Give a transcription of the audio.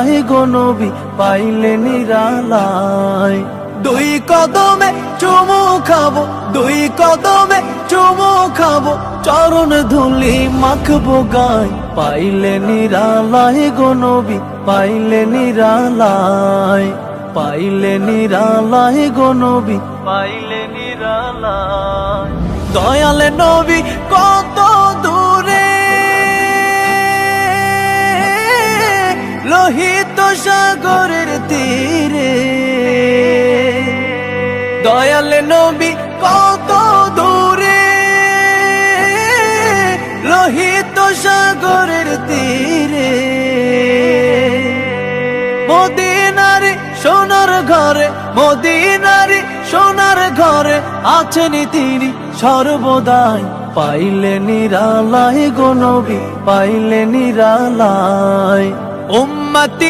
নিরালায় গো নবী পাইলে নিরালায়। দুই কদমে চুমু খাবো, দুই কদমে চুমু খাবো, চরণ ধুলি মাখবো গায়, পাইলে নিরালায় গো নবী পাইলে নিরালায়, পাইলে নিরালায় গো নবী পাইলে নিরালায়। দয়াল নবী কত দূরে, লোহিত সাগরের তীরে, দয়াল নবী কত দূরে, লোহিত সাগরের তীরে। মদিনারে সোনার ঘরে, মদিনারে সোনার ঘরে আছেন তিনি সর্বদাই, পাইলে নিরালায় গো নবী পাইলে নিরালায়। উম্মতি